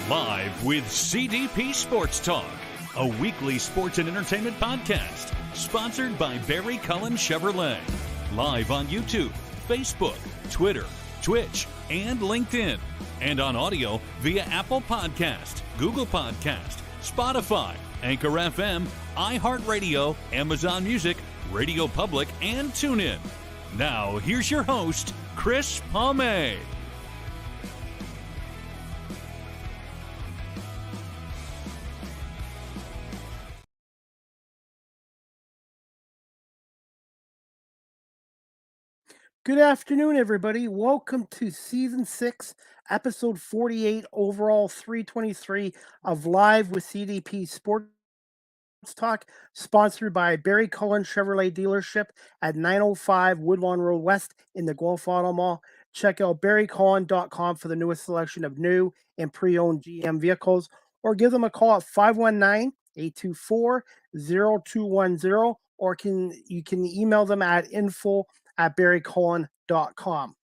Live with CDP Sports Talk, a weekly sports and entertainment podcast sponsored by Barry Cullen Chevrolet. Live on YouTube, Facebook, Twitter, Twitch, and LinkedIn. And on audio via Apple Podcast, Google Podcast, Spotify, Anchor FM, iHeartRadio, Amazon Music, Radio Public, and TuneIn. Now, here's your host, Chris Palme. Good afternoon, everybody. Welcome to Season 6, Episode 48, overall 323 of Live with CDP Sports Talk, sponsored by Barry Cullen Chevrolet Dealership at 905 Woodlawn Road West in the Guelph Auto Mall. Check out barrycullen.com for the newest selection of new and pre-owned GM vehicles, or give them a call at 519-824-0210, or you can email them at info@barrycullen.com.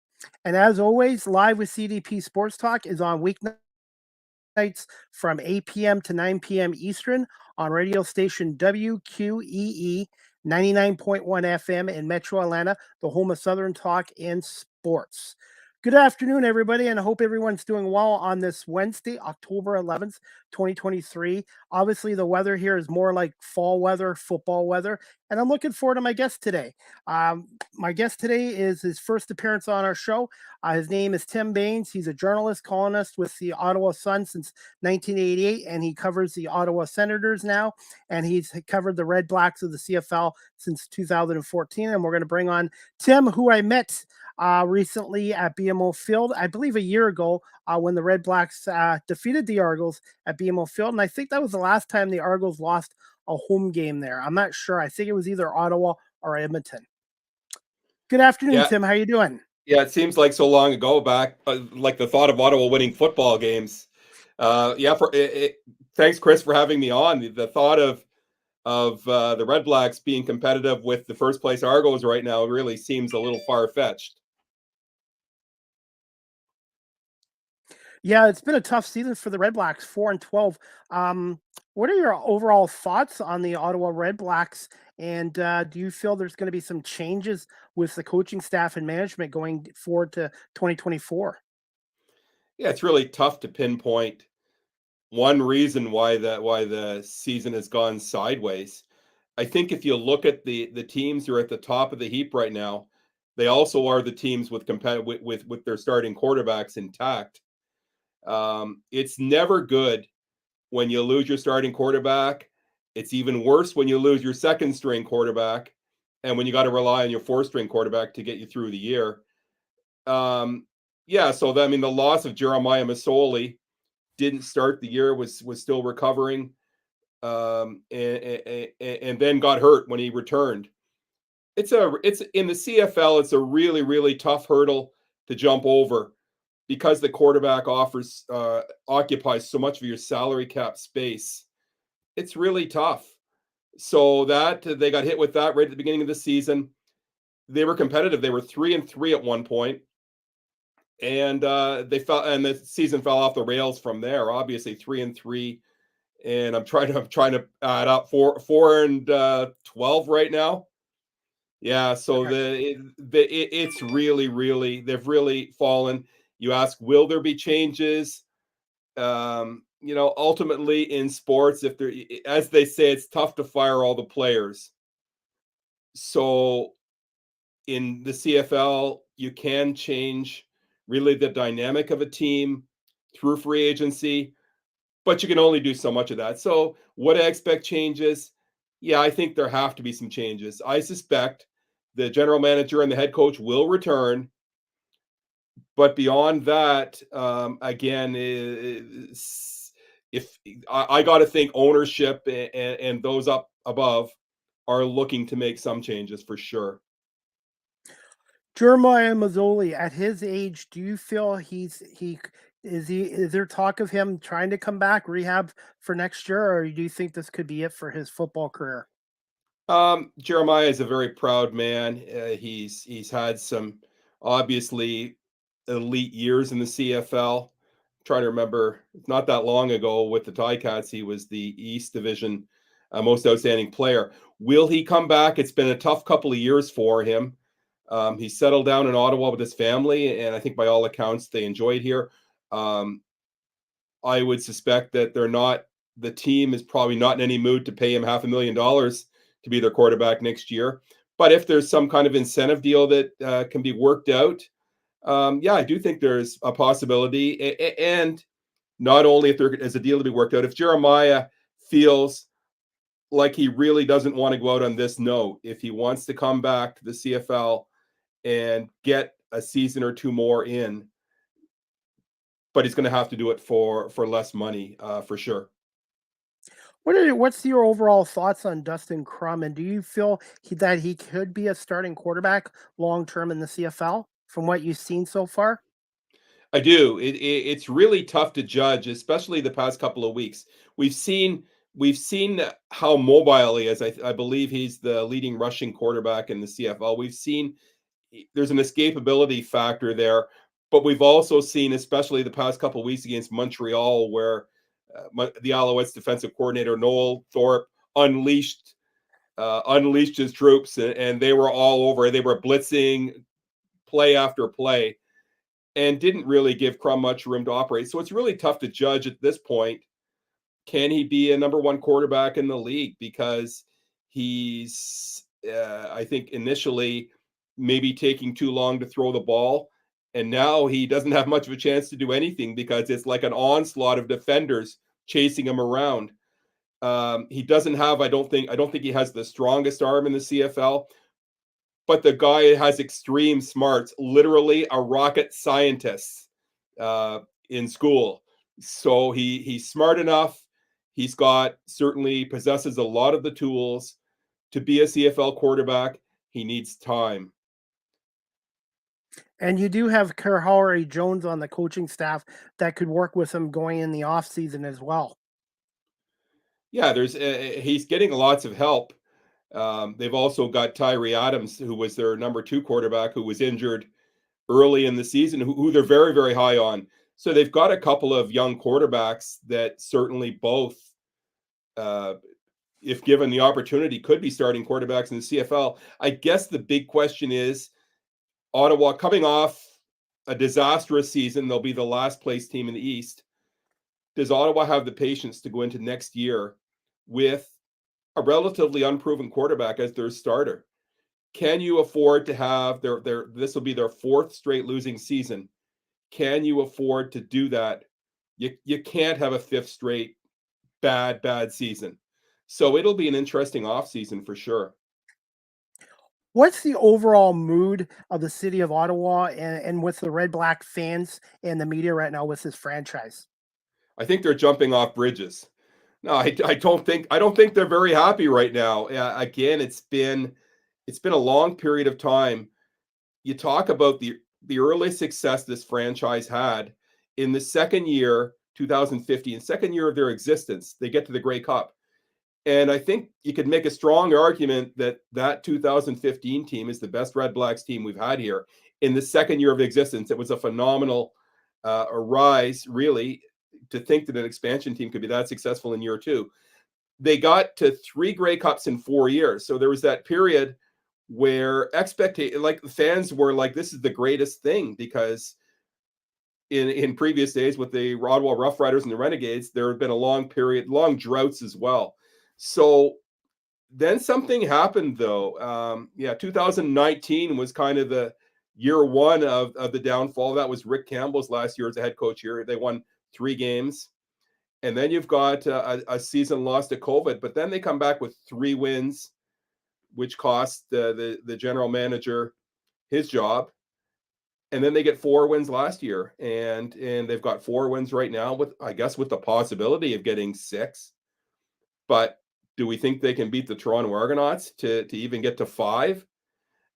And as always, Live with CDP Sports Talk is on weeknights from 8 p.m. to 9 p.m. Eastern on radio station WQEE 99.1 FM in Metro Atlanta, the home of Southern Talk and Sports. Good afternoon, everybody, and I hope everyone's doing well on this Wednesday, October 11th, 2023. Obviously, the weather here is more like fall weather, football weather, and I'm looking forward to my guest today. My guest today is his first appearance on our show. His name is Tim Baines. He's a journalist, columnist with the Ottawa Sun since 1988, and he covers the Ottawa Senators now, and he's covered the Red Blacks of the CFL since 2014, and we're going to bring on Tim, who I met recently at BMO Field, I believe a year ago, when the Red Blacks defeated the Argos at BMO Field. And I think that was the last time the Argos lost a home game there. I'm not sure. I think it was either Ottawa or Edmonton. Good afternoon, Tim. How you doing? Yeah, it seems like so long ago back, like the thought of Ottawa winning football games. Thanks, Chris, for having me on. The thought of the Red Blacks being competitive with the first place Argos right now really seems a little far-fetched. Yeah, it's been a tough season for the Red Blacks, 4-12. What are your overall thoughts on the Ottawa Red Blacks? And do you feel there's going to be some changes with the coaching staff and management going forward to 2024? Yeah, it's really tough to pinpoint one reason why the season has gone sideways. I think if you look at the teams who are at the top of the heap right now, they also are the teams with their starting quarterbacks intact. It's never good when you lose your starting quarterback. It's even worse when you lose your second string quarterback and when you got to rely on your fourth string quarterback to get you through the year. The loss of Jeremiah Masoli didn't start the year, was still recovering, and then got hurt when he returned. It's in the CFL, it's a really, really tough hurdle to jump over, because the quarterback occupies so much of your salary cap space. It's really tough. So that they got hit with that right at the beginning of the season. They were competitive. They were 3-3 at one point, and they fell, and the season fell off the rails from there. Obviously, 3-3, and I'm trying to add up 4-12 right now. Yeah, so it's really they've really fallen. You ask, will there be changes? Ultimately in sports, if there, as they say, it's tough to fire all the players. So in the CFL, you can change really the dynamic of a team through free agency, but you can only do so much of that. So what I expect changes? Yeah, I think there have to be some changes. I suspect the general manager and the head coach will return. But beyond that, again, if I got to think ownership and those up above are looking to make some changes for sure. Jeremiah Masoli, at his age, do you feel is there talk of him trying to come back, rehab for next year, or do you think this could be it for his football career? Jeremiah is a very proud man. He's had some obviously elite years in the CFL. trying to remember, not that long ago with the Ticats, he was the East Division most outstanding player. Will he come back? It's been a tough couple of years for him. He settled down in Ottawa with his family, and I think by all accounts they enjoy it here. I would suspect that the team is probably not in any mood to pay him $500,000 to be their quarterback next year. But if there's some kind of incentive deal that can be worked out, yeah, I do think there's a possibility. And not only if there is a deal to be worked out, if Jeremiah feels like he really doesn't want to go out on this note, if he wants to come back to the CFL and get a season or two more in, but he's going to have to do it for less money, for sure. What's your overall thoughts on Dustin Crum, and do you feel that he could be a starting quarterback long term in the CFL from what you've seen so far? I do. It's really tough to judge, especially the past couple of weeks. We've seen how mobile he is. I believe he's the leading rushing quarterback in the CFL. We've seen there's an escapability factor there, but we've also seen, especially the past couple of weeks against Montreal, where the Alouettes defensive coordinator Noel Thorpe unleashed his troops, and they were all over. They were blitzing play after play, and didn't really give Crum much room to operate. So it's really tough to judge at this point. Can he be a number one quarterback in the league? Because he's, I think, initially maybe taking too long to throw the ball. And now he doesn't have much of a chance to do anything because it's like an onslaught of defenders chasing him around. He doesn't have, I don't think he has the strongest arm in the CFL, but the guy has extreme smarts, literally a rocket scientist in school. So he's smart enough. He's certainly possesses a lot of the tools to be a CFL quarterback. He needs time. And you do have Kerr Jones on the coaching staff that could work with him going in the off season as well. Yeah, he's getting lots of help. They've also got Tyree Adams, who was their number 2 quarterback, who was injured early in the season, who they're very, very high on. So they've got a couple of young quarterbacks that certainly both, if given the opportunity, could be starting quarterbacks in the CFL. I guess the big question is, Ottawa coming off a disastrous season, they'll be the last place team in the East. Does Ottawa have the patience to go into next year with a relatively unproven quarterback as their starter? Can you afford to have this will be their 4th straight losing season? Can you afford to do that? You can't have a 5th straight bad season. So it'll be an interesting offseason for sure. What's the overall mood of the city of Ottawa and with the Red Black fans and the media right now with this franchise? I think they're jumping off bridges. No, I don't think they're very happy right now. Again, it's been a long period of time. You talk about the early success this franchise had in the second year, 2015, second year of their existence. They get to the Grey Cup. And I think you could make a strong argument that 2015 team is the best Red Blacks team we've had here in the second year of existence. It was a phenomenal rise, really, to think that an expansion team could be that successful in year 2. They got to 3 Grey Cups in 4 years. So there was that period where like fans were like, this is the greatest thing, because in previous days with the Ottawa Rough Riders and the Renegades, there had been a long droughts as well. So then something happened, though. 2019 was kind of the year 1 of the downfall. That was Rick Campbell's last year as a head coach here. They won 3 games. And then you've got a season lost to COVID. But then they come back with 3 wins, which cost the general manager his job. And then they get 4 wins last year. And they've got 4 wins right now, with the possibility of getting 6. But do we think they can beat the Toronto Argonauts to even get to 5?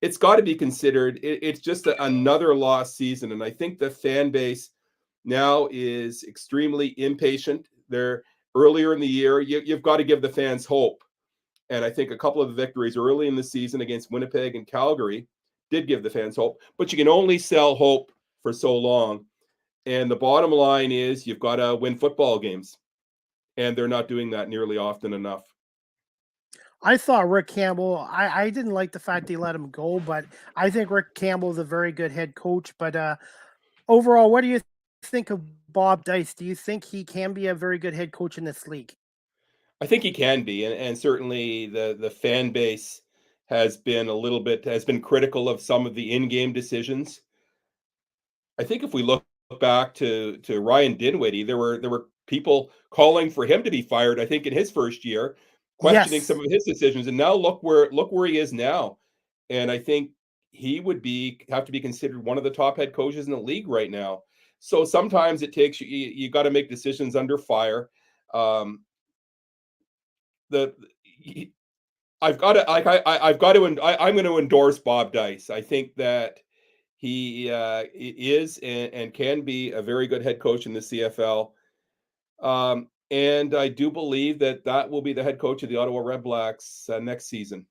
It's got to be considered. It's just another lost season. And I think the fan base now is extremely impatient. They're earlier in the year. You've got to give the fans hope. And I think a couple of the victories early in the season against Winnipeg and Calgary did give the fans hope. But you can only sell hope for so long. And the bottom line is you've got to win football games, and they're not doing that nearly often enough. I thought Rick Campbell, I didn't like the fact he let him go, but I think Rick Campbell is a very good head coach. But overall, what do you think of Bob Dice? Do you think he can be a very good head coach in this league? I think he can be, and certainly the fan base has been critical of some of the in-game decisions. I think if we look back to Ryan Dinwiddie, there were people calling for him to be fired. I think in his first year, questioning some Yes. of his decisions, and now look where he is now. And I think he would have to be considered one of the top head coaches in the league right now. So sometimes it takes you got to make decisions under fire. Um, the I've got to I've got to I'm going to endorse Bob Dice. I think that he is and can be a very good head coach in the CFL. And I do believe that that will be the head coach of the Ottawa Red Blacks next season.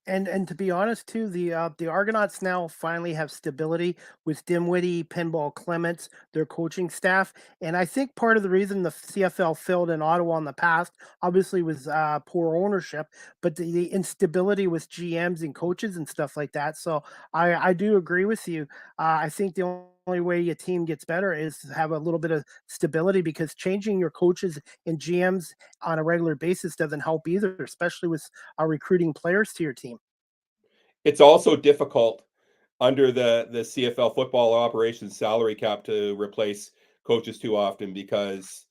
And to be honest too, the Argonauts now finally have stability with Dimwitty, Pinball Clements, their coaching staff, and I think part of the reason the CFL failed in Ottawa in the past, obviously, was poor ownership, but the instability with GMs and coaches and stuff like that. So I do agree with you. I think the only way a team gets better is to have a little bit of stability, because changing your coaches and GMs on a regular basis doesn't help either, especially with recruiting players to your team. It's also difficult under the CFL football operations salary cap to replace coaches too often because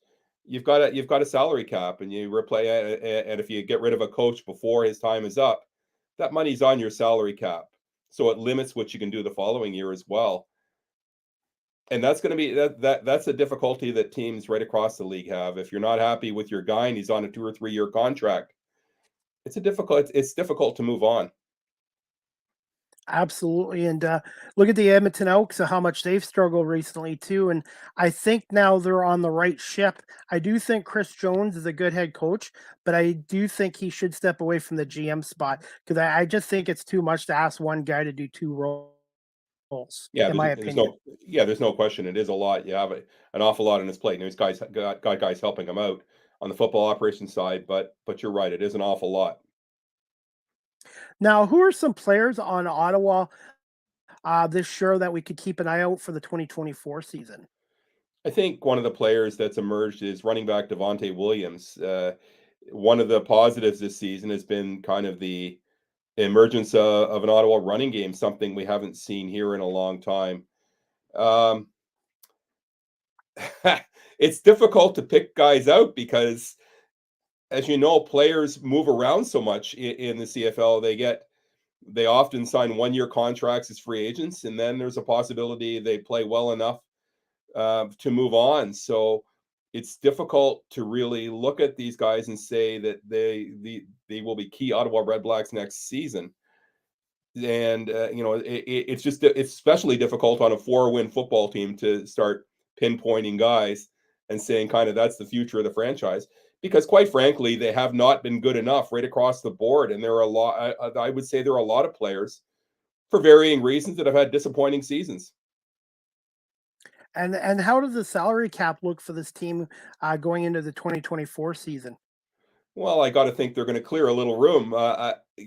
you've got a salary cap and you replay and if you get rid of a coach before his time is up, that money's on your salary cap. So it limits what you can do the following year as well. And that's going to be that's a difficulty that teams right across the league have. If you're not happy with your guy and he's on a 2 or 3 year contract, it's difficult to move on. Absolutely, and look at the Edmonton Elks and how much they've struggled recently too. And I think now they're on the right ship. I do think Chris Jones is a good head coach, but I do think he should step away from the GM spot, because I just think it's too much to ask one guy to do two roles, Yeah, in my opinion. there's no question. It is a lot. You have an awful lot on his plate. And there's got guys helping him out on the football operations side, but you're right. It is an awful lot. Now, who are some players on Ottawa this year that we could keep an eye out for the 2024 season? I think one of the players that's emerged is running back Devontae Williams. One of the positives this season has been kind of the emergence of an Ottawa running game, something we haven't seen here in a long time. Um, it's difficult to pick guys out because, as you know, players move around so much in the CFL. They often sign 1 year contracts as free agents, and then there's a possibility they play well enough to move on. So it's difficult to really look at these guys and say that they will be key Ottawa Red Blacks next season. And it's especially difficult on a 4-win football team to start pinpointing guys and saying kind of that's the future of the franchise, because quite frankly they have not been good enough right across the board, and there are a lot. I would say there are a lot of players for varying reasons that have had disappointing seasons. And how does the salary cap look for this team going into the 2024 season? Well, I got to think they're going to clear a little room.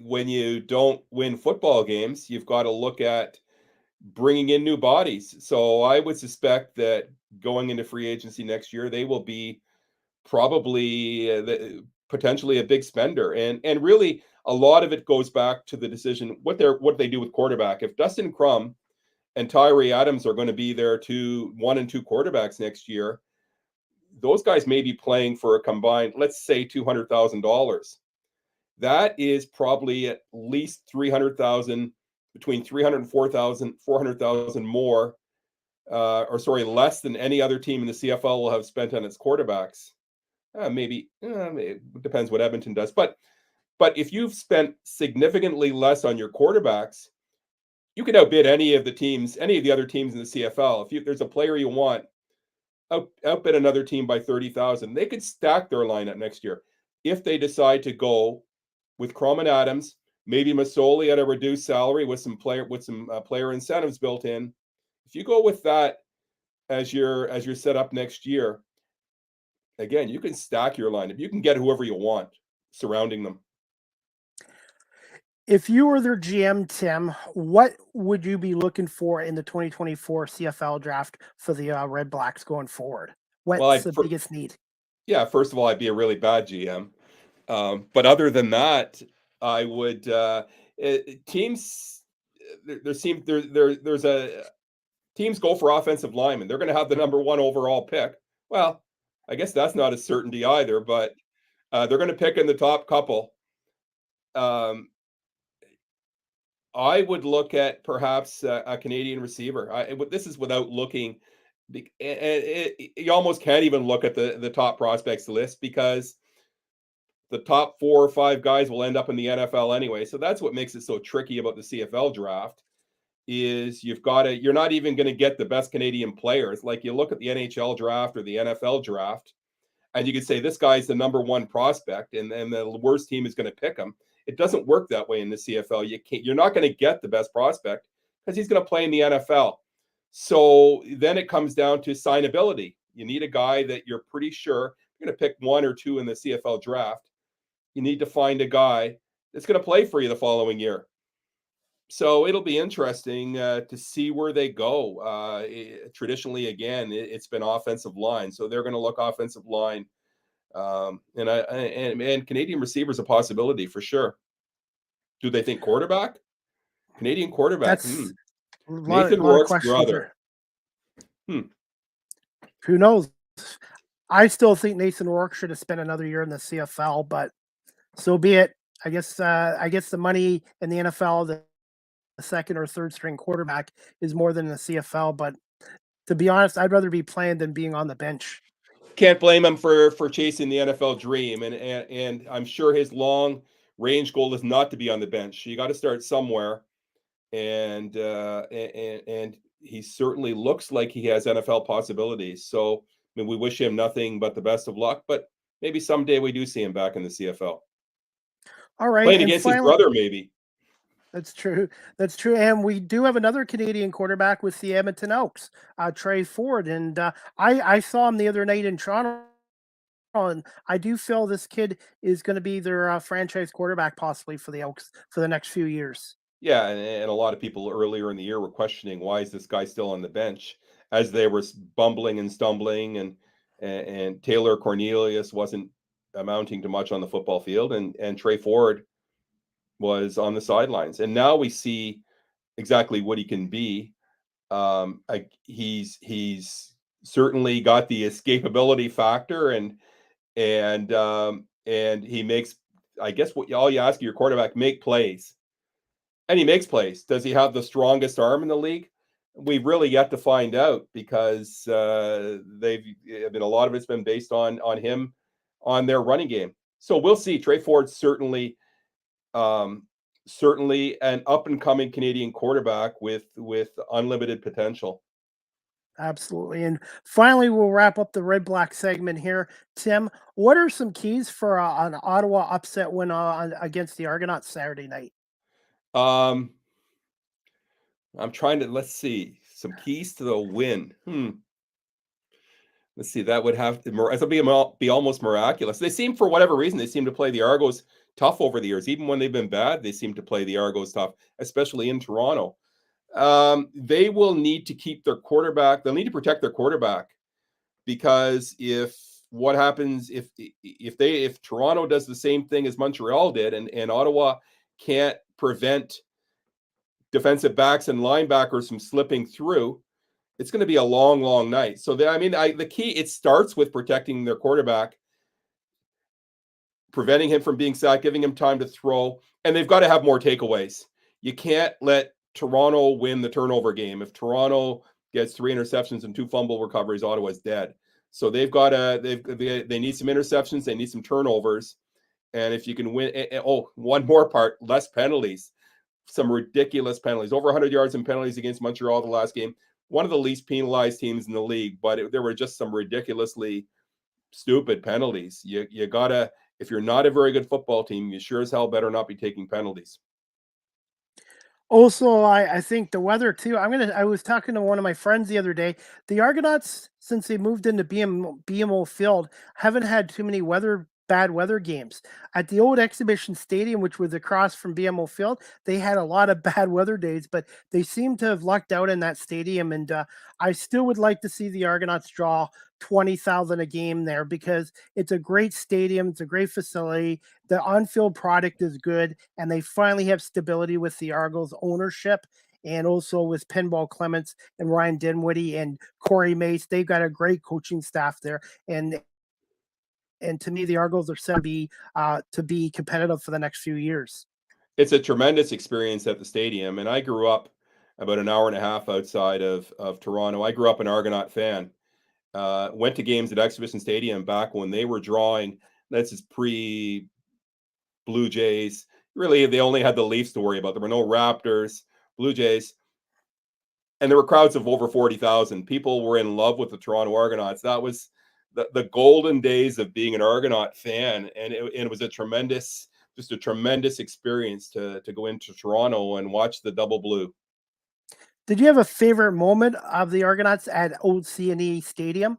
When you don't win football games, you've got to look at bringing in new bodies. So I would suspect that going into free agency next year, they will be probably potentially a big spender. And really, a lot of it goes back to the decision what they do with quarterback. If Dustin Crum and Tyree Adams are going to be their 1 and 2 quarterbacks next year, those guys may be playing for a combined, let's say, $200,000. That is probably at least 300,000, between 304,000, 400,000 more, less than any other team in the CFL will have spent on its quarterbacks. Maybe it depends what Edmonton does, but if you've spent significantly less on your quarterbacks, you can outbid any of the other teams in the CFL. If there's a player you want, outbid another team by 30,000. They could stack their lineup next year if they decide to go with Crum and Adams, maybe Masoli at a reduced salary with some player incentives built in. If you go with that, as you're set up next year, again, you can stack your lineup. You can get whoever you want surrounding them. If you were their GM, Tim, what would you be looking for in the 2024 CFL draft for the Red Blacks going forward? Well, What's the biggest need? first of all, I'd be a really bad GM. But other than that, I would teams. There's a teams go for offensive linemen. They're going to have the number 1 overall pick. Well, I guess that's not a certainty either, but they're going to pick in the top couple. I would look at perhaps a Canadian receiver. This is without looking. You almost can't even look at the top prospects list because the top 4 or 5 guys will end up in the NFL anyway. So that's what makes it so tricky about the CFL draft is you're not even going to get the best Canadian players. Like you look at the NHL draft or the NFL draft, and you could say this guy's the number 1 prospect and the worst team is going to pick him. It doesn't work that way in the CFL. You're not going to get the best prospect because he's going to play in the NFL. So then it comes down to signability. You need a guy that you're pretty sure you're going to pick 1 or 2 in the CFL draft. You need to find a guy that's going to play for you the following year. So it'll be interesting to see where they go. Traditionally, again, it's been offensive line, so they're going to look offensive line, and Canadian receiver is a possibility for sure. Do they think quarterback? Canadian quarterback. That's Nathan Rourke's brother. Who knows? I still think Nathan Rourke should have spent another year in the CFL, but so be it. I guess the money in the NFL, the second or third string quarterback is more than the CFL. But to be honest, I'd rather be playing than being on the bench. Can't blame him for chasing the NFL dream, and I'm sure his long range goal is not to be on the bench. You got to start somewhere, and he certainly looks like he has NFL possibilities. So I mean, we wish him nothing but the best of luck. But maybe someday we do see him back in the CFL. All right, playing against his brother, maybe. That's true. That's true. And we do have another Canadian quarterback with the Edmonton Elks, Trey Ford. And I saw him the other night in Toronto, and I do feel this kid is going to be their franchise quarterback possibly for the Elks for the next few years. Yeah, and a lot of people earlier in the year were questioning why is this guy still on the bench as they were bumbling and stumbling, and Taylor Cornelius wasn't amounting to much on the football field, and Trey Ford was on the sidelines, and now we see exactly what he can be. He's certainly got the escapability factor, and he makes, I guess, what all you ask your quarterback, make plays, and he makes plays. Does he have the strongest arm in the league? We've really yet to find out because a lot of it's been based on him on their running game. So we'll see. Trey Ford's certainly an up-and-coming Canadian quarterback with unlimited potential. Absolutely. And finally, we'll wrap up the Red Black segment here. Tim, what are some keys for an Ottawa upset win against the Argonauts Saturday night? I'm trying to, let's see, some keys to the win. Let's see, that would have to be almost miraculous. They seem, for whatever reason, they seem to play the Argos tough over the years. Even when they've been bad, they seem to play the Argos tough, especially in Toronto. They will need to keep their quarterback. They'll need to protect their quarterback, because if Toronto does the same thing as Montreal did, and Ottawa can't prevent defensive backs and linebackers from slipping through, it's going to be a long, long night. So the key, it starts with protecting their quarterback, preventing him from being sacked, giving him time to throw, and they've got to have more takeaways. You can't let Toronto win the turnover game. If Toronto gets 3 interceptions and 2 fumble recoveries, Ottawa's dead. So they need some interceptions, they need some turnovers, and if you can win, one more part, less penalties. Some ridiculous penalties, over 100 yards in penalties against Montreal the last game. One of the least penalized teams in the league, but there were just some ridiculously stupid penalties. You gotta, if you're not a very good football team, you sure as hell better not be taking penalties. Also, I think the weather too. I was talking to one of my friends the other day. The Argonauts, since they moved into BMO Field, haven't had too many bad weather games. At the old exhibition stadium, which was across from BMO Field, they had a lot of bad weather days, but they seem to have lucked out in that stadium. And I still would like to see the Argonauts draw 20,000 a game there, because it's a great stadium, it's a great facility, the on-field product is good, and they finally have stability with the Argos ownership, and also with Pinball Clements and Ryan Dinwiddie and Corey Mace. They've got a great coaching staff there, and to me, the Argos are set to be competitive for the next few years. It's a tremendous experience at the stadium, and I grew up about an hour and a half outside of Toronto. I grew up an Argonaut fan. Went to games at Exhibition Stadium back when they were drawing. This is pre Blue Jays. Really, they only had the Leafs to worry about. There were no Raptors, Blue Jays, and there were crowds of over 40,000. People were in love with the Toronto Argonauts. That was the golden days of being an Argonaut fan, and it was just a tremendous experience to go into Toronto and watch the double blue. Did you have a favorite moment of the Argonauts at Old C&E Stadium?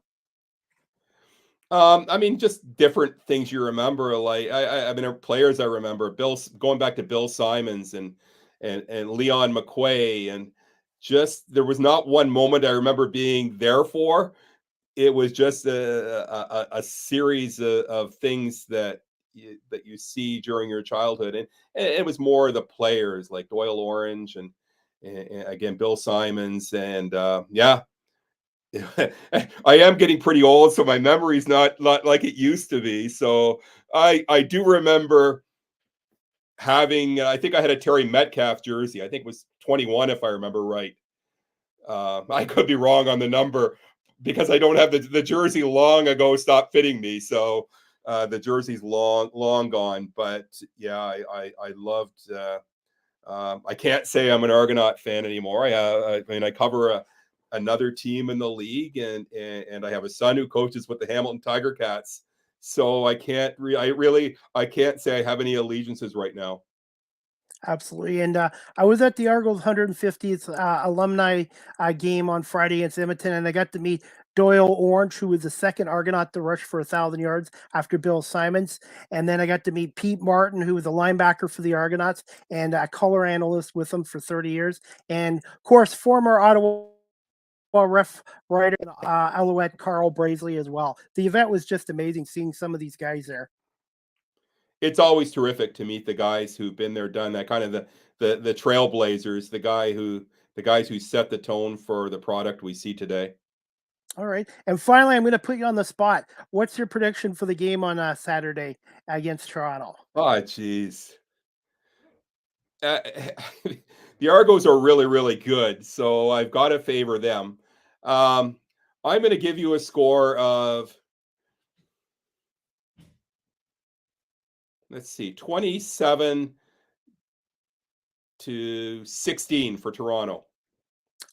I mean, just different things you remember. Like I mean, players I remember. Going back to Bill Simons and Leon McQuay, and just there was not one moment I remember being there for. It was just a series of things that you see during your childhood, and it was more the players like Doyle Orange and again Bill Simons, and yeah. I am getting pretty old, so my memory's not like it used to be. So I do remember having, I think I had a Terry Metcalf jersey. I think it was 21, if I remember right. I could be wrong on the number because I don't have the jersey long ago stopped fitting me. So the jersey's long gone. But yeah, I loved. I can't say I'm an Argonaut fan anymore. I mean, I cover another team in the league, and I have a son who coaches with the Hamilton Tiger Cats. So I can't I can't say I have any allegiances right now. Absolutely. And I was at the Argos 150th alumni game on Friday against Edmonton, and I got to meet Doyle Orange, who was the second Argonaut to rush for 1,000 yards after Bill Simons. And then I got to meet Pete Martin, who was a linebacker for the Argonauts and a color analyst with them for 30 years. And of course, former Ottawa ref writer, Alouette Carl Brazeley as well. The event was just amazing seeing some of these guys there. It's always terrific to meet the guys who've been there, done that, kind of the trailblazers, the guys who set the tone for the product we see today. All right. And finally, I'm going to put you on the spot. What's your prediction for the game on Saturday against Toronto? Oh, geez. Uh, the Argos are really, really good, so I've got to favor them. I'm going to give you a score of, let's see, 27-16 for Toronto.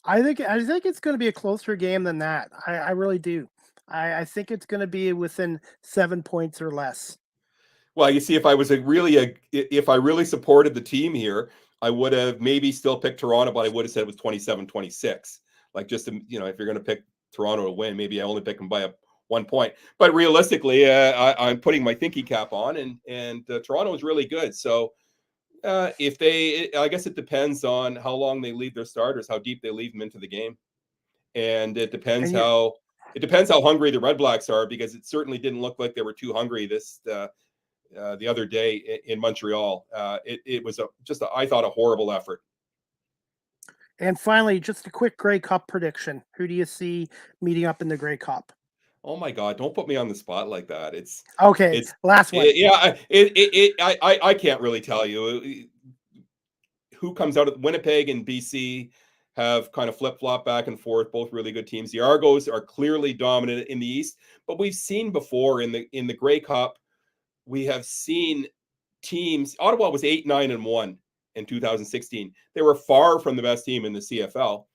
I think it's going to be a closer game than that. I really do. I think it's going to be within 7 points or less. Well, you see, if I was if I really supported the team here, I would have maybe still picked Toronto, but I would have said it was 27-26. Like, just to, if you're going to pick Toronto to win, maybe I only pick them by 1 point. But realistically, I'm putting my thinking cap on, and Toronto is really good. So I guess it depends on how long they leave their starters, how deep they leave them into the game, and it depends And how hungry the Red Blacks are, because it certainly didn't look like they were too hungry the other day in Montreal. It was I thought, a horrible effort. And finally, just a quick Grey Cup prediction. Who do you see meeting up in the Grey Cup? Oh my God! Don't put me on the spot like that. Okay. Last one. I can't really tell you who comes out of Winnipeg and BC. Have kind of flip-flop back and forth, both really good teams. The Argos are clearly dominant in the East, but we've seen before in the Grey Cup, we have seen teams. Ottawa was 8-9-1 in 2016. They were far from the best team in the CFL.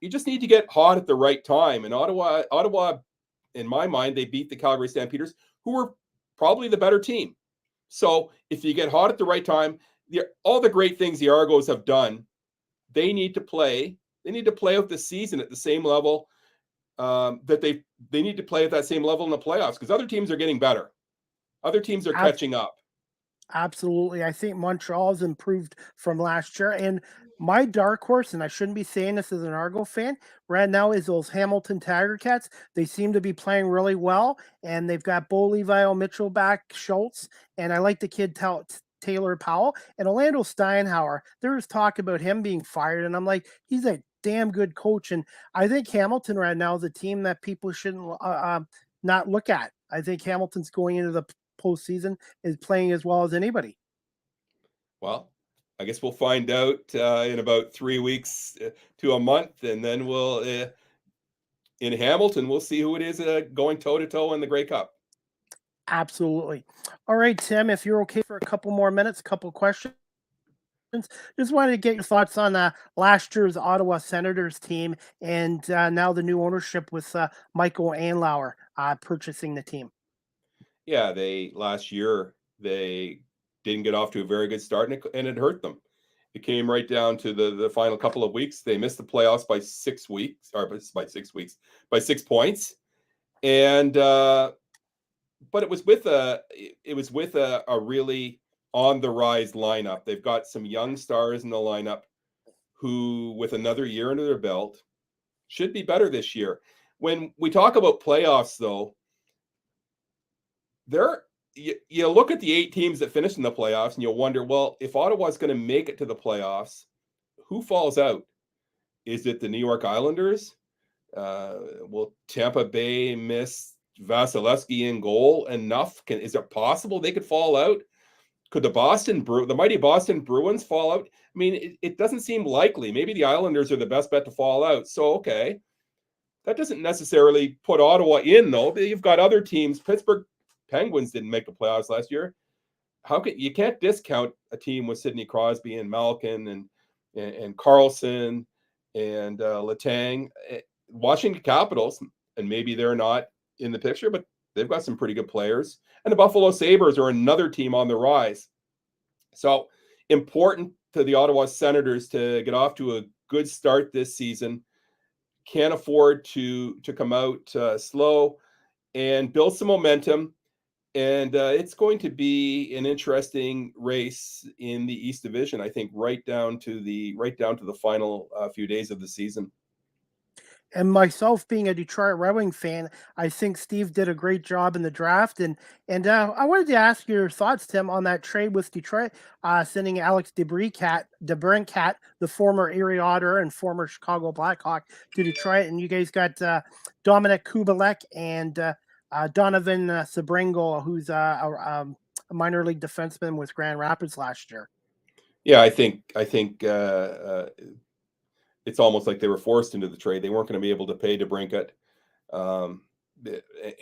You just need to get hot at the right time. And Ottawa, in my mind, they beat the Calgary Stampeders, who were probably the better team. So if you get hot at the right time, all the great things the Argos have done they need to play. They need to play out the season at the same level that they need to play at that same level in the playoffs, because other teams are getting better. Other teams are catching up. Absolutely. I think Montreal's improved from last year. And my dark horse, and I shouldn't be saying this as an Argo fan, right now is those Hamilton Tiger Cats. They seem to be playing really well. And they've got Bo Levi, Mitchell back, Schultz. And I like the kid Taylor Powell. And Orlando Steinhauer, there was talk about him being fired. And I'm like, he's a damn good coach. And I think Hamilton right now is a team that people shouldn't not look at. I think Hamilton's going into the postseason is playing as well as anybody. Well, I guess we'll find out in about 3 weeks to a month, and then we'll in Hamilton we'll see who it is going toe to toe in the Grey Cup. Absolutely. All right, Tim, if you're okay for a couple more minutes, a couple questions. Just wanted to get your thoughts on last year's Ottawa Senators team and now the new ownership with Michael Andlauer purchasing the team. Yeah, last year they didn't get off to a very good start, and it hurt them. It came right down to the final couple of weeks. They missed the playoffs by 6 weeks, or by 6 points, and but it was with a really on the rise lineup. They've got some young stars in the lineup who, with another year under their belt, should be better this year. When we talk about playoffs, though, you look at the 8 teams that finished in the playoffs and you'll wonder, well, if Ottawa's going to make it to the playoffs, who falls out? Is it the New York Islanders? Will Tampa Bay miss Vasilevsky in goal enough? Is it possible they could fall out? Could the mighty Boston Bruins fall out? I mean, it doesn't seem likely. Maybe the Islanders are the best bet to fall out. So, okay. That doesn't necessarily put Ottawa in, though. You've got other teams. Pittsburgh Penguins didn't make the playoffs last year. You can't discount a team with Sidney Crosby and Malkin and Carlson and Letang. Washington Capitals, and maybe they're not in the picture, but they've got some pretty good players. And the Buffalo Sabres are another team on the rise. So important to the Ottawa Senators to get off to a good start this season. Can't afford to come out slow and build some momentum. And it's going to be an interesting race in the East Division, I think, right down to the final few days of the season. And myself being a Detroit Red Wing fan, I think Steve did a great job in the draft. And I wanted to ask your thoughts, Tim, on that trade with Detroit, sending Alex DeBrincat, the former Erie Otter and former Chicago Blackhawk, to Detroit. And you guys got Dominic Kubalek and Donovan Sabringo, who's a minor league defenseman with Grand Rapids last year. Yeah, I think it's almost like they were forced into the trade. They weren't going to be able to pay DeBrincat,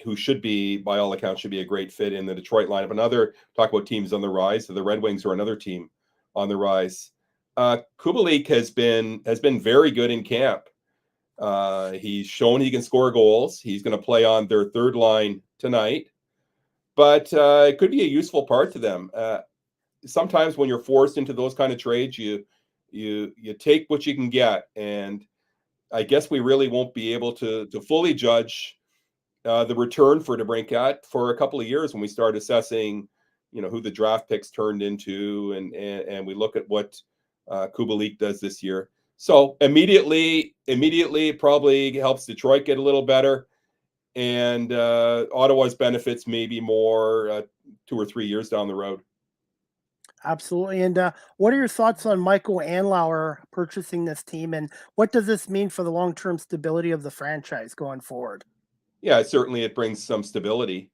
who should be, by all accounts, should be a great fit in the Detroit lineup. Talk about teams on the rise. So the Red Wings are another team on the rise. Kubalik has been very good in camp. He's shown he can score goals. He's going to play on their third line tonight, but it could be a useful part to them. Sometimes when you're forced into those kind of trades, you take what you can get, and I guess we really won't be able to fully judge the return for DeBrincat for a couple of years when we start assessing, who the draft picks turned into, and we look at what Kubalik does this year. So immediately it probably helps Detroit get a little better, and Ottawa's benefits maybe more 2 or 3 years down the road. Absolutely. And what are your thoughts on Michael Andlauer purchasing this team, and what does this mean for the long-term stability of the franchise going forward? Yeah, certainly it brings some stability.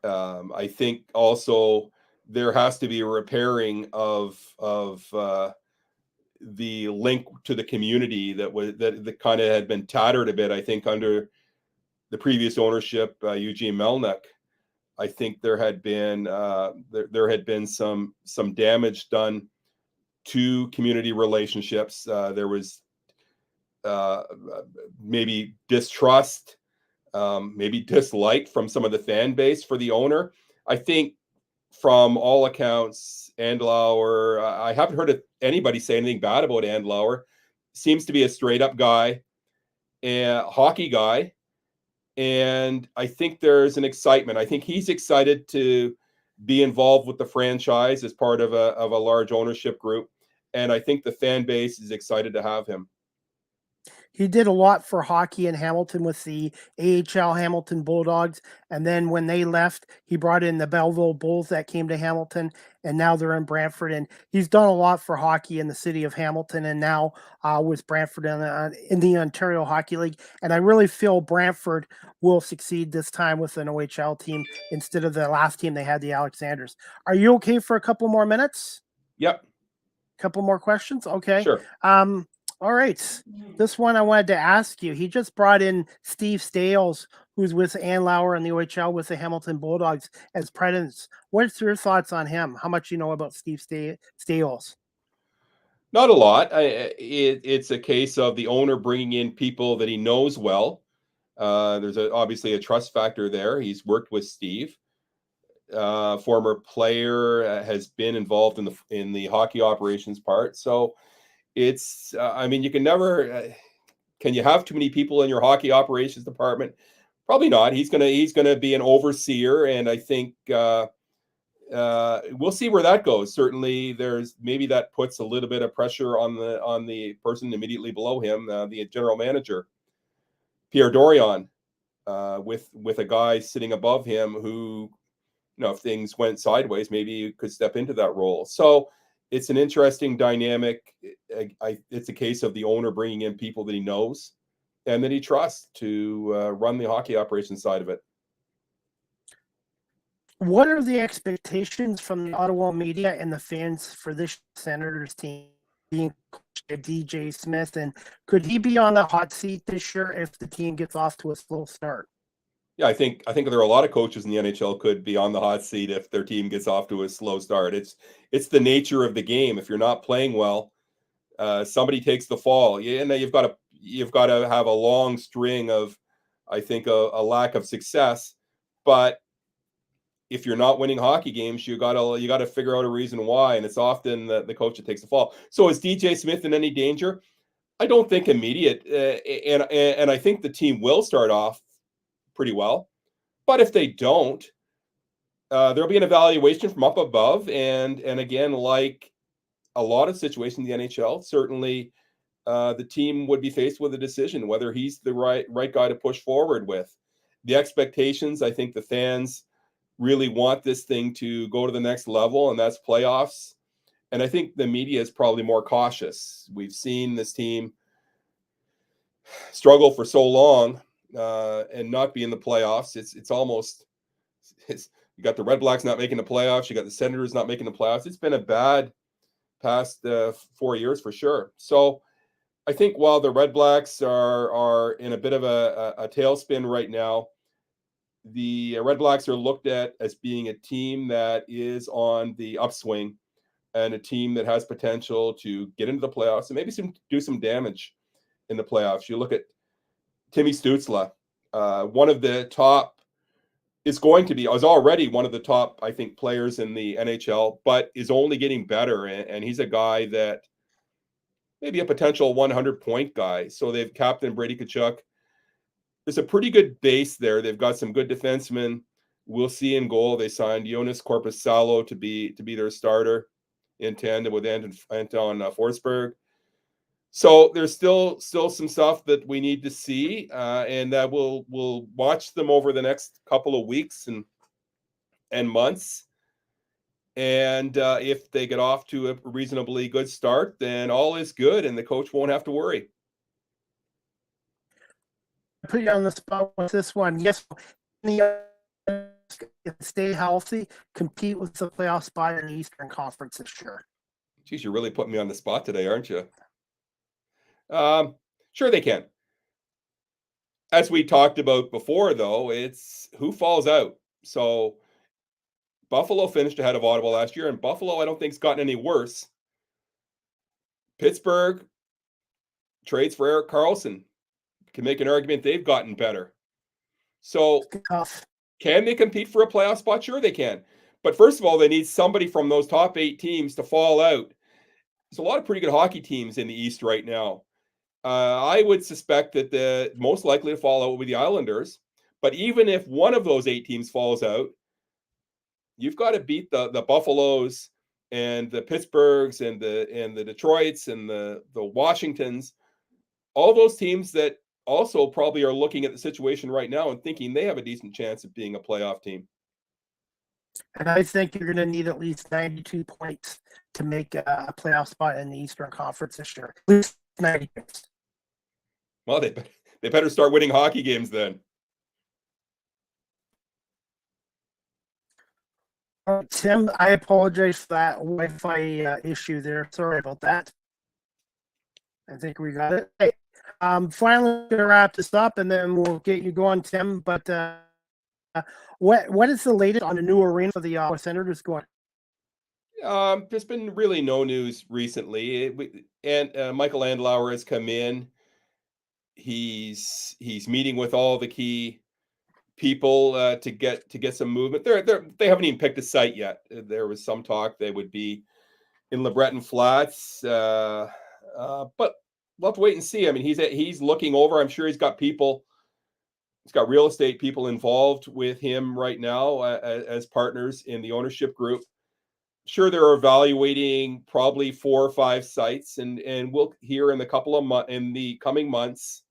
I think also there has to be a repairing of the link to the community that kind of had been tattered a bit, I think, under the previous ownership, Eugene Melnyk. I think there had been some damage done to community relationships. There was maybe distrust, maybe dislike from some of the fan base for the owner. I think from all accounts, Andlauer, I haven't heard anybody say anything bad about Andlauer. seems to be a straight up guy, a hockey guy. And I think there's an excitement. I think he's excited to be involved with the franchise as part of a large ownership group. And I think the fan base is excited to have him. He did a lot for hockey in Hamilton with the AHL Hamilton Bulldogs. And then when they left, he brought in the Belleville Bulls that came to Hamilton, and now they're in Brantford. And he's done a lot for hockey in the city of Hamilton, and now with Brantford in the Ontario Hockey League. And I really feel Brantford will succeed this time with an OHL team instead of the last team they had, the Alexanders. Are you okay for a couple more minutes? Yep. Couple more questions? Okay. Sure. All right. This one I wanted to ask you. He just brought in Steve Stales, who's with Ann Lauer in the OHL with the Hamilton Bulldogs as presidents. What's your thoughts on him? How much you know about Steve Stales? Not a lot. It's a case of the owner bringing in people that he knows well. There's obviously a trust factor there. He's worked with Steve. Former player, has been involved in the hockey operations part. So it's, I mean, you can never, can you have too many people in your hockey operations department? Probably not. He's gonna be an overseer, and I think we'll see where that goes. Certainly, maybe that puts a little bit of pressure on the person immediately below him, the general manager, Pierre Dorion, with a guy sitting above him who, if things went sideways, maybe you could step into that role. So it's an interesting dynamic. It's a case of the owner bringing in people that he knows and that he trusts to run the hockey operations side of it. What are the expectations from the Ottawa media and the fans for this Senators team being DJ Smith? And could he be on the hot seat this year if the team gets off to a slow start? Yeah, I think there are a lot of coaches in the NHL could be on the hot seat if their team gets off to a slow start. It's the nature of the game. If you're not playing well, somebody takes the fall. Yeah, and you've got to have a long string of, I think, a lack of success. But if you're not winning hockey games, you gotta figure out a reason why, and it's often the coach that takes the fall. So is DJ Smith in any danger? I don't think immediate, and I think the team will start off pretty well. But if they don't, there'll be an evaluation from up above, and again, like a lot of situations in the NHL, certainly the team would be faced with a decision whether he's the right guy to push forward with. The expectations, I think the fans really want this thing to go to the next level, and that's playoffs. And I think the media is probably more cautious. We've seen this team struggle for so long and not be in the playoffs. It's almost you got the Red Blacks not making the playoffs. You got the Senators not making the playoffs. It's been a bad past 4 years for sure. So I think while the Red Blacks are in a bit of a tailspin right now, the Red Blacks are looked at as being a team that is on the upswing and a team that has potential to get into the playoffs and maybe do some damage in the playoffs. You look at Timmy Stützle, one of the top, is already one of the top, I think, players in the NHL, but is only getting better. And he's a guy that maybe a potential 100-point guy. So they've captain Brady Tkachuk. There's a pretty good base there. They've got some good defensemen. We'll see in goal. They signed Jonas Korpisalo to be their starter in tandem with Anton Forsberg. So there's still some stuff that we need to see, and that we'll watch them over the next couple of weeks and months. And if they get off to a reasonably good start, then all is good, and the coach won't have to worry. Put you on the spot with this one. Yes, stay healthy, compete with the playoff spot in the Eastern Conference this year. Geez, you're really putting me on the spot today, aren't you? Sure they can. As we talked about before, though, it's who falls out. So Buffalo finished ahead of Ottawa last year, and Buffalo I don't think's gotten any worse. Pittsburgh trades for Erik Karlsson. Can make an argument they've gotten better. So can they compete for a playoff spot? Sure they can. But first of all, they need somebody from those top 8 teams to fall out. There's a lot of pretty good hockey teams in the East right now. I would suspect that the most likely to fall out will be the Islanders. But even if one of those 8 teams falls out, you've got to beat the Buffaloes and the Pittsburghs and the Detroits and the Washingtons, all those teams that also probably are looking at the situation right now and thinking they have a decent chance of being a playoff team. And I think you're going to need at least 92 points to make a playoff spot in the Eastern Conference this year. At least 90 points. Well, they better start winning hockey games then. Tim, I apologize for that Wi-Fi issue there. Sorry about that. I think we got it. Hey, finally, going to wrap this up, and then we'll get you going, Tim. But what is the latest on the new arena for the Ottawa Senators going? There's been really no news recently. Michael Andlauer has come in. He's meeting with all the key people to get some movement. They haven't even picked a site yet. There was some talk they would be in LeBreton Flats, but we'll have to wait and see. I mean, he's looking over. I'm sure he's got people. He's got real estate people involved with him right now as partners in the ownership group. Sure, they're evaluating probably 4 or 5 sites, and we'll hear in the coming months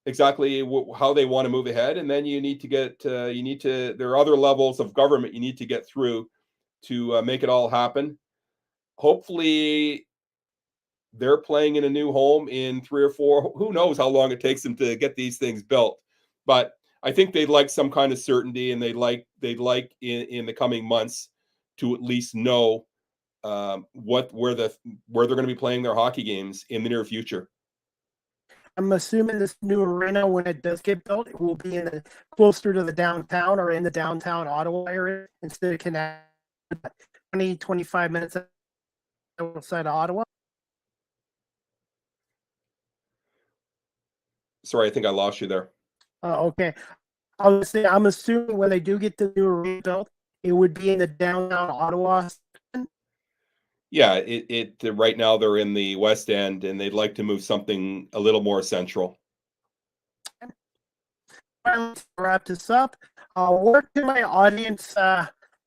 exactly how they want to move ahead. And then you need to there are other levels of government you need to get through to make it all happen. Hopefully they're playing in a new home in 3 or 4. Who knows how long it takes them to get these things built? But I think they'd like some kind of certainty, and they'd like in the coming months to at least know where they're going to be playing their hockey games in the near future. I'm assuming this new arena, when it does get built, it will be closer to the downtown or in the downtown Ottawa area instead of connected 20-25 minutes outside of Ottawa. Sorry, I think I lost you there. Okay. I was saying, I'm assuming when they do get the new arena built, it would be in the downtown Ottawa. Yeah, it right now they're in the West End, and they'd like to move something a little more central. Finally, to wrap this up, where can my audience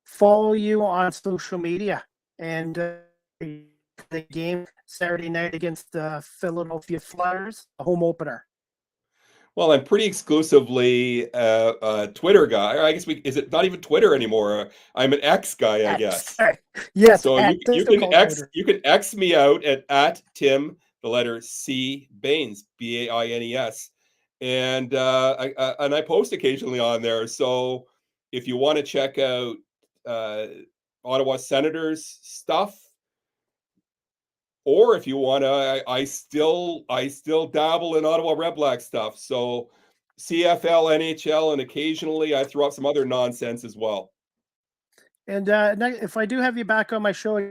follow you on social media and the game Saturday night against the Philadelphia Flyers, the home opener? Well, I'm pretty exclusively a Twitter guy. I guess is it not even Twitter anymore? I'm an X guy, I guess. Yes. So you can X me out at Tim, the letter C, Baines, Baines, and I post occasionally on there. So if you want to check out Ottawa Senators stuff, or if you want to, I still dabble in Ottawa Red Black stuff. So CFL, NHL, and occasionally I throw up some other nonsense as well. And if I do have you back on my show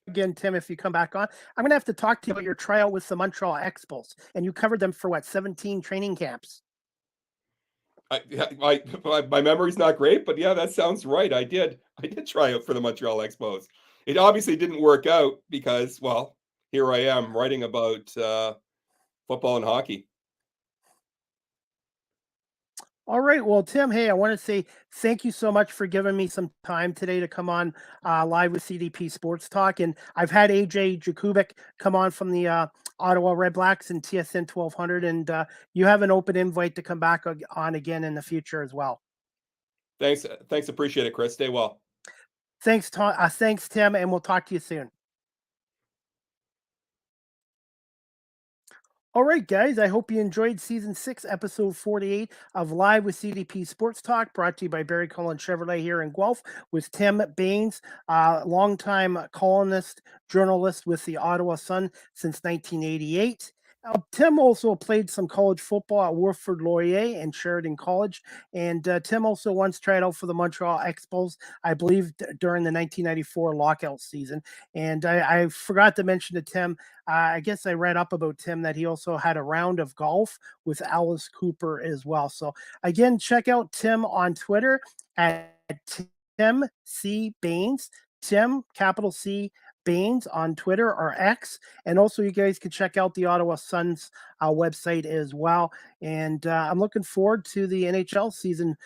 again, Tim, if you come back on, I'm going to have to talk to you about your tryout with the Montreal Expos. And you covered them for 17 training camps. My memory's not great, but yeah, that sounds right. I did try out for the Montreal Expos. It obviously didn't work out because, well, here I am writing about football and hockey. All right. Well, Tim, hey, I want to say thank you so much for giving me some time today to come on live with CDP Sports Talk. And I've had AJ Jakubik come on from the Ottawa Red Blacks and TSN 1200. And you have an open invite to come back on again in the future as well. Thanks. Appreciate it, Chris. Stay well. Thanks, Tim, and we'll talk to you soon. All right, guys, I hope you enjoyed Season 6, Episode 48 of Live with CDP Sports Talk, brought to you by Barry Cullen Chevrolet here in Guelph with Tim Baines, longtime columnist, journalist with the Ottawa Sun since 1988. Tim also played some college football at Wilfrid Laurier and Sheridan College. And Tim also once tried out for the Montreal Expos, I believe, during the 1994 lockout season. And I forgot to mention to Tim, I guess I read up about Tim that he also had a round of golf with Alice Cooper as well. So again, check out Tim on Twitter at Tim C. Baines, Tim, capital C, Baines on Twitter or X. And also, you guys can check out the Ottawa Sun's website as well. And I'm looking forward to the NHL season,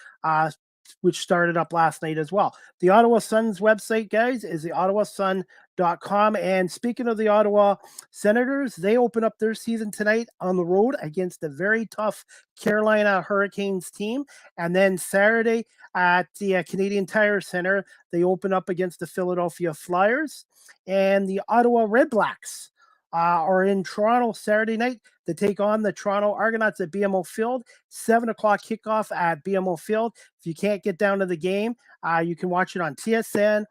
which started up last night as well. The Ottawa Sun's website, guys, is the ottawasun.com. And speaking of the Ottawa Senators, they open up their season tonight on the road against a very tough Carolina Hurricanes team. And then Saturday at the Canadian Tire Center, they open up against the Philadelphia Flyers. And the Ottawa Redblacks are in Toronto Saturday night to take on the Toronto Argonauts at BMO Field. 7 o'clock kickoff at BMO Field. If you can't get down to the game, you can watch it on TSN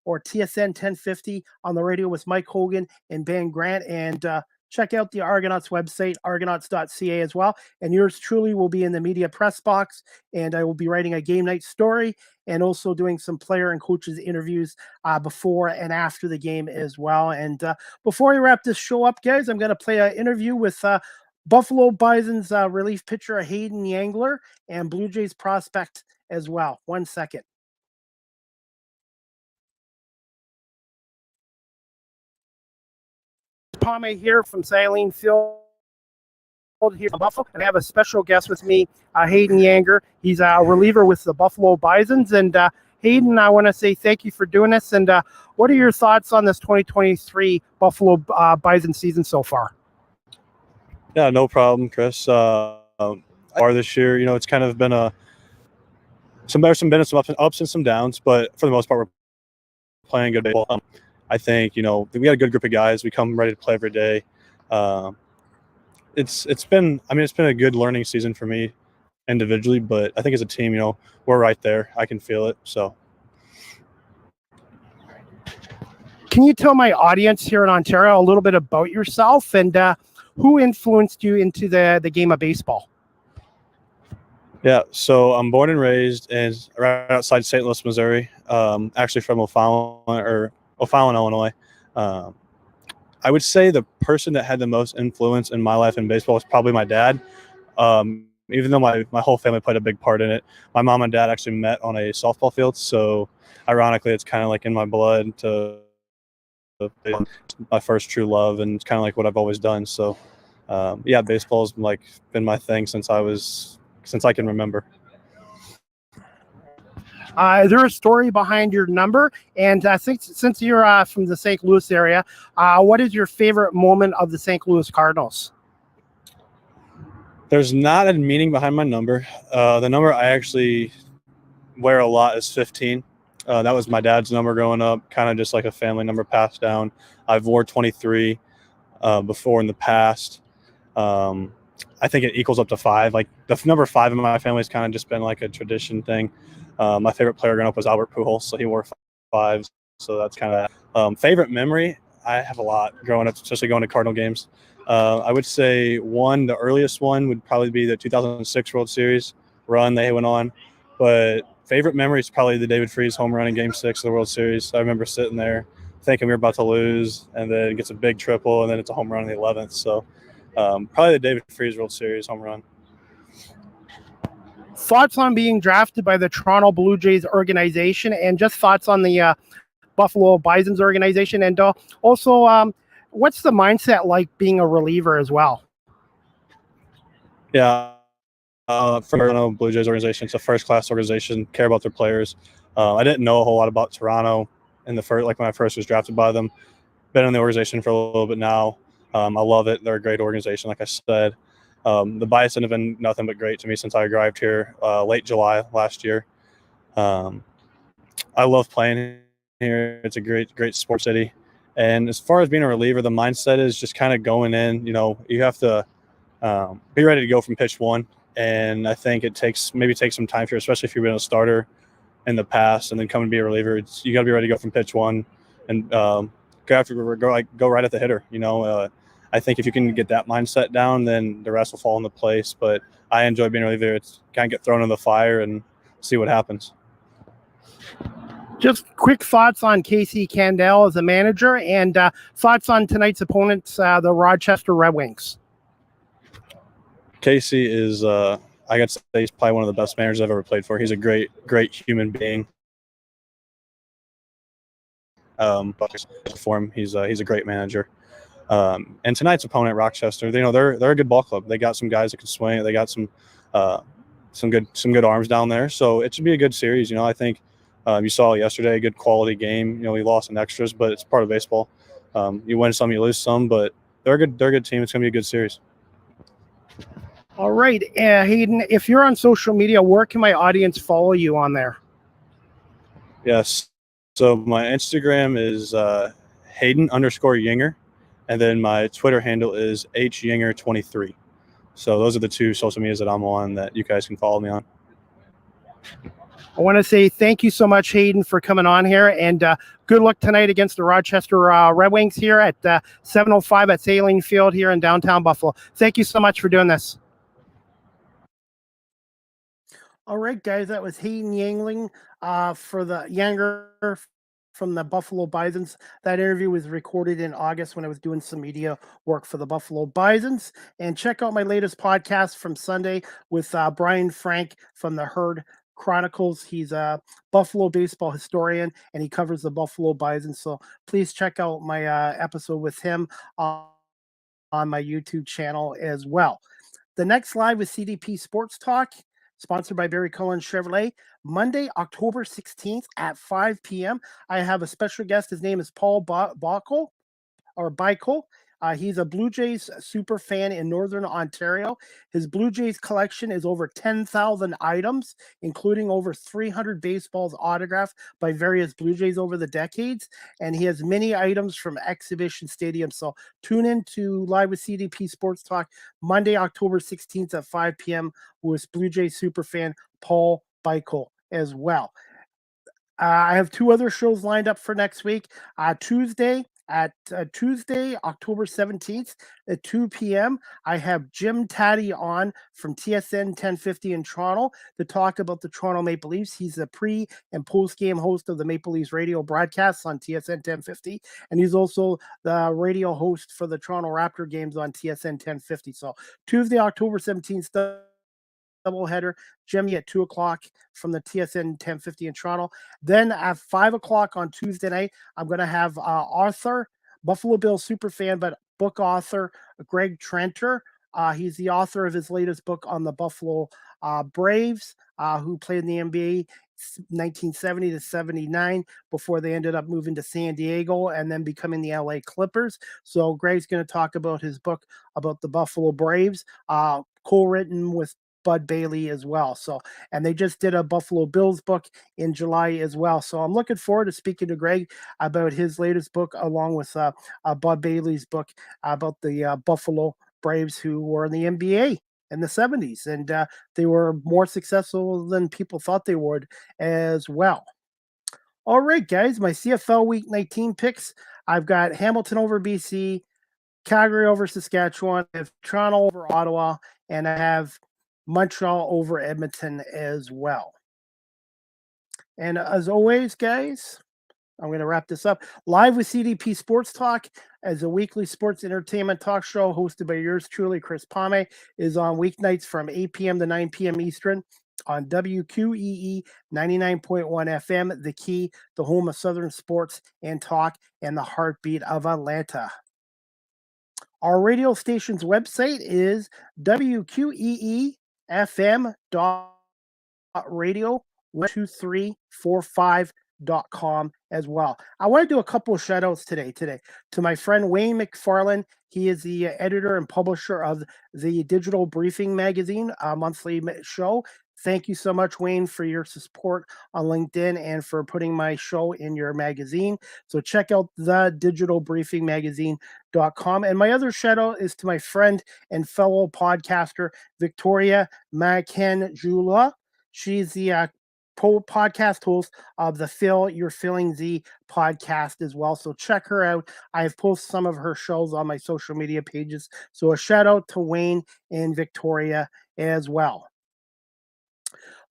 or TSN 1050 on the radio with Mike Hogan and Ben Grant. And check out the Argonauts website, argonauts.ca as well. And yours truly will be in the media press box. And I will be writing a game night story and also doing some player and coaches interviews before and after the game as well. And before we wrap this show up, guys, I'm going to play an interview with Buffalo Bison's relief pitcher Hayden Yangler and Blue Jays prospect as well. 1 second. Palme here from Saline Field here in Buffalo, and I have a special guest with me, Hayden Yangler. He's a reliever with the Buffalo Bisons. And Hayden, I want to say thank you for doing this. And what are your thoughts on this 2023 Buffalo Bison season so far? Yeah, no problem, Chris. Far this year, it's kind of been some ups and some downs, but for the most part, we're playing good baseball. I think, we got a good group of guys. We come ready to play every day. It's been a good learning season for me individually, but I think as a team, we're right there. I can feel it. So, can you tell my audience here in Ontario a little bit about yourself and who influenced you into the game of baseball? Yeah, so I'm born and raised right outside St. Louis, Missouri. Actually from O'Fallon, Illinois. I would say the person that had the most influence in my life in baseball was probably my dad. Even though my whole family played a big part in it, my mom and dad actually met on a softball field. So ironically, it's kind of like in my blood to my first true love, and it's kind of like what I've always done. So yeah, baseball's been my thing since I can remember. Is there a story behind your number? And since you're from the St. Louis area, what is your favorite moment of the St. Louis Cardinals? There's not a meaning behind my number. The number I actually wear a lot is 15. That was my dad's number growing up, kind of just like a family number passed down. I've wore 23 before in the past. I think it equals up to 5. Like the number 5 in my family has kind of just been like a tradition thing. My favorite player growing up was Albert Pujols, so he wore 5. So that's kind of favorite memory. I have a lot growing up, especially going to Cardinal games. I would say the earliest one would probably be the 2006 World Series run they went on. But favorite memory is probably the David Freese home run in Game 6 of the World Series. I remember sitting there thinking we were about to lose, and then it gets a big triple, and then it's a home run in the 11th. So probably the David Freese World Series home run. Thoughts on being drafted by the Toronto Blue Jays organization, and just thoughts on the Buffalo Bison's organization, and also what's the mindset like being a reliever as well? Yeah, for the Toronto Blue Jays organization, it's a first-class organization, care about their players. I didn't know a whole lot about Toronto in the first, when I first was drafted by them. Been in the organization for a little bit now. I love it. They're a great organization, like I said. The Bison have been nothing but great to me since I arrived here late July last year. I love playing here. It's a great sports city. And as far as being a reliever, the mindset is just kind of going in. You have to be ready to go from pitch one. And I think it takes some time here, especially if you've been a starter in the past and then come and be a reliever. You got to be ready to go from pitch one and go right at the hitter. I think if you can get that mindset down, then the rest will fall into place. But I enjoy being a reliever. It's kind of get thrown in the fire and see what happens. Just quick thoughts on Casey Candell as a manager, and thoughts on tonight's opponents, the Rochester Red Wings. Casey is, I got to say, he's probably one of the best managers I've ever played for. He's a great human being. But for him, he's a great manager. And tonight's opponent, Rochester, they're a good ball club. They got some guys that can swing. They got some good arms down there. So it should be a good series. I think you saw yesterday a good quality game. We lost in extras, but it's part of baseball. You win some, you lose some, but they're a good team. It's gonna be a good series. All right, Hayden, if you're on social media, where can my audience follow you on there? Yes. So my Instagram is Hayden_Yinger, and then my Twitter handle is HYinger23. So those are the two social medias that I'm on that you guys can follow me on. I want to say thank you so much, Hayden, for coming on here, and good luck tonight against the Rochester Red Wings here at 7:05 at Saline Field here in downtown Buffalo. Thank you so much for doing this. All right, guys, that was Hayden Yangling for the Younger from the Buffalo Bisons. That interview was recorded in August when I was doing some media work for the Buffalo Bisons. And check out my latest podcast from Sunday with Brian Frank from the Herd Chronicles. He's a Buffalo baseball historian, and he covers the Buffalo Bisons. So please check out my episode with him on my YouTube channel as well. The next live with CDP Sports Talk, sponsored by Barry Cullen Chevrolet, Monday, October 16th at 5 p.m. I have a special guest. His name is Paul Bickel. He's a Blue Jays super fan in Northern Ontario. His Blue Jays collection is over 10,000 items, including over 300 baseballs autographed by various Blue Jays over the decades. And he has many items from exhibition stadiums. So tune in to Live with CDP Sports Talk Monday, October 16th at 5 p.m. with Blue Jays super fan Paul Bickel as well. I have two other shows lined up for next week. Tuesday, October 17th at 2 p.m., I have Jim Taddy on from TSN 1050 in Toronto to talk about the Toronto Maple Leafs. He's the pre- and post-game host of the Maple Leafs radio broadcasts on TSN 1050, and he's also the radio host for the Toronto Raptor games on TSN 1050. So Tuesday, October 17th, doubleheader, Jimmy at 2 o'clock from the TSN 1050 in Toronto. Then at 5 o'clock on Tuesday night, I'm going to have author, Buffalo Bills superfan, but book author, Greg Trenter. He's the author of his latest book on the Buffalo Braves, who played in the NBA 1970 to 79 before they ended up moving to San Diego and then becoming the LA Clippers. So Greg's going to talk about his book about the Buffalo Braves, co-written with Bud Bailey as well. So, and they just did a Buffalo Bills book in July as well. So I'm looking forward to speaking to Greg about his latest book, along with Bud Bailey's book about the Buffalo Braves, who were in the NBA in the 70s, and they were more successful than people thought they would as well. All right, guys, my CFL Week 19 picks. I've got Hamilton over BC, Calgary over Saskatchewan, I have Toronto over Ottawa, and I have Montreal over Edmonton as well. And as always, guys, I'm going to wrap this up. Live with CDP Sports Talk as a weekly sports entertainment talk show hosted by yours truly, Chris Pame, is on weeknights from 8 p.m. to 9 p.m. Eastern on WQEE 99.1 FM, The Key, the home of Southern sports and talk, and the heartbeat of Atlanta. Our radio station's website is WQEE.radio12345.com as well. I want to do a couple of shout outs today to my friend Wayne McFarland. He is the editor and publisher of the Digital Briefing magazine, a monthly show. Thank you so much, Wayne, for your support on LinkedIn and for putting my show in your magazine. So check out the digitalbriefingmagazine.com. And my other shout out is to my friend and fellow podcaster, Victoria Macanjula. She's the podcast host of the Phil You're Feeling Z podcast as well. So check her out. I have posted some of her shows on my social media pages. So a shout out to Wayne and Victoria as well.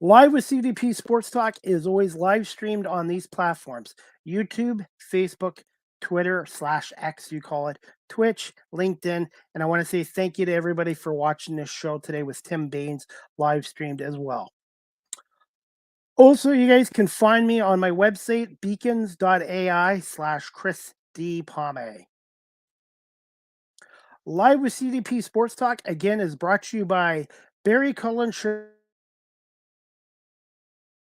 Live with CDP Sports Talk is always live streamed on these platforms: YouTube, Facebook, Twitter /X, you call it, Twitch, LinkedIn. And I want to say thank you to everybody for watching this show today with Tim Baines live streamed as well. Also, you guys can find me on my website, beacons.ai/Chris D. Palme. Live with CDP Sports Talk, again, is brought to you by Barry Cullen Chevrolet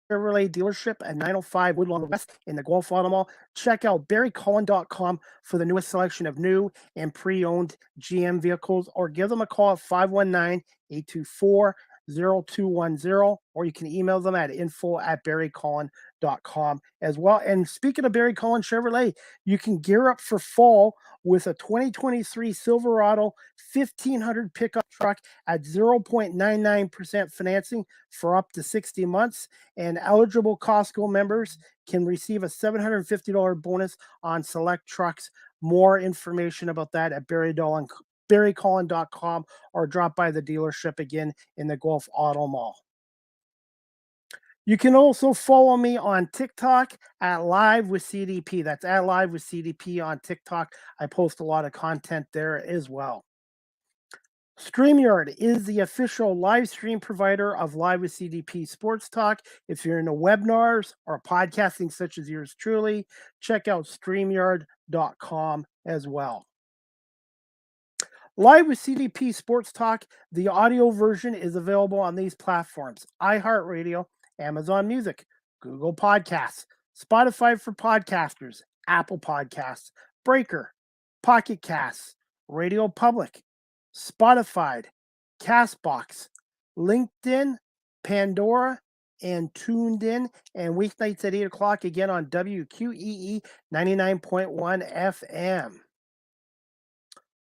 dealership at 905 Woodlawn West in the Guelph Auto Mall. Check out barrycullen.com for the newest selection of new and pre-owned GM vehicles, or give them a call at 519-824-0210, or you can email them at info@barrycullen.com as well. And speaking of Barry Cullen Chevrolet, you can gear up for fall with a 2023 Silverado 1500 pickup truck at 0.99% financing for up to 60 months. And eligible Costco members can receive a $750 bonus on select trucks. More information about that at barrycullen.com, or drop by the dealership again in the Guelph Auto Mall. You can also follow me on TikTok at Live with CDP. That's at Live with CDP on TikTok. I post a lot of content there as well. StreamYard is the official live stream provider of Live with CDP Sports Talk. If you're into webinars or podcasting such as yours truly, check out StreamYard.com as well. Live with CDP Sports Talk, the audio version is available on these platforms: iHeartRadio, Amazon Music, Google Podcasts, Spotify for podcasters, Apple Podcasts, Breaker, Pocket Casts, Radio Public, Spotify, Castbox, LinkedIn, Pandora, and Tuned In, and weeknights at 8 o'clock again on WQEE 99.1 FM.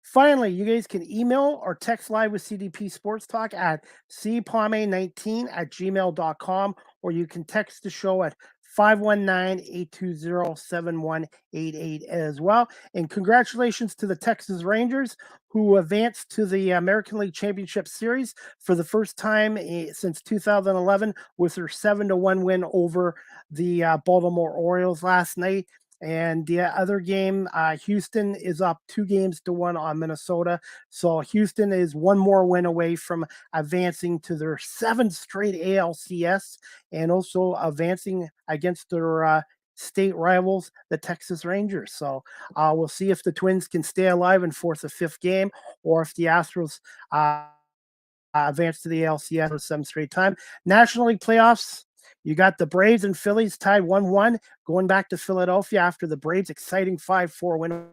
Finally, you guys can email or text Live with CDP Sports Talk at cpalme19@gmail.com, or you can text the show at 519-820-7188 as well. And congratulations to the Texas Rangers, who advanced to the American League Championship Series for the first time since 2011 with their 7-1 win over the Baltimore Orioles last night. And the other game, Houston is up 2-1 on Minnesota. So Houston is one more win away from advancing to their 7th straight ALCS, and also advancing against their state rivals, the Texas Rangers. So we'll see if the Twins can stay alive and force a 5th game, or if the Astros advance to the ALCS for the 7th straight time. National League playoffs. You got the Braves and Phillies tied 1-1, going back to Philadelphia after the Braves' exciting 5-4 win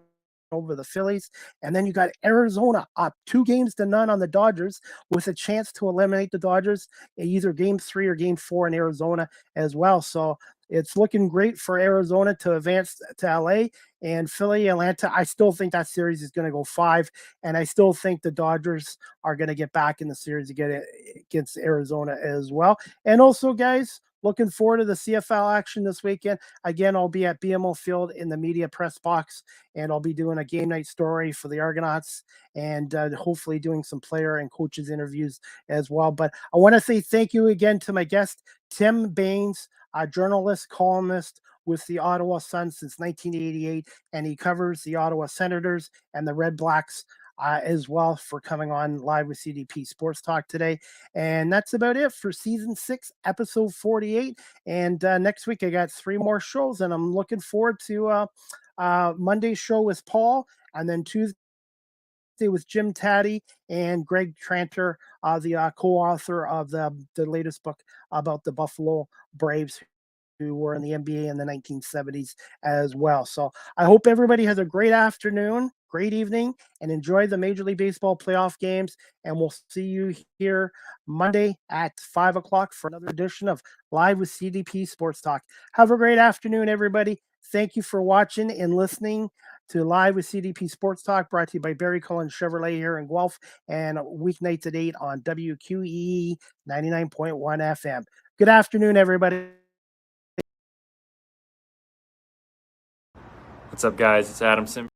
over the Phillies. And then you got Arizona up 2-0 on the Dodgers, with a chance to eliminate the Dodgers in either Game 3 or Game 4 in Arizona as well. So it's looking great for Arizona to advance to LA. And Philly, Atlanta, I still think that series is going to go 5. And I still think the Dodgers are going to get back in the series against Arizona as well. And also, guys, looking forward to the CFL action this weekend. Again, I'll be at BMO Field in the media press box, and I'll be doing a game night story for the Argonauts, and hopefully doing some player and coaches interviews as well. But I want to say thank you again to my guest, Tim Baines, a journalist, columnist with the Ottawa Sun since 1988, and he covers the Ottawa Senators and the Red Blacks as well, for coming on Live with CDP Sports Talk today. And that's about it for season 6, episode 48. And next week I got 3 more shows, and I'm looking forward to Monday's show with Paul, and then Tuesday with Jim Taddy and Greg Tranter, the co-author of the latest book about the Buffalo Braves, who were in the NBA in the 1970s as well. So I hope everybody has a great afternoon, great evening, and enjoy the Major League Baseball playoff games. And we'll see you here Monday at 5 o'clock for another edition of Live with CDP Sports Talk. Have a great afternoon, everybody. Thank you for watching and listening to Live with CDP Sports Talk, brought to you by Barry Cullen Chevrolet here in Guelph, and weeknights at 8 on WQEE 99.1 FM. Good afternoon, everybody. What's up, guys? It's Adam Sim.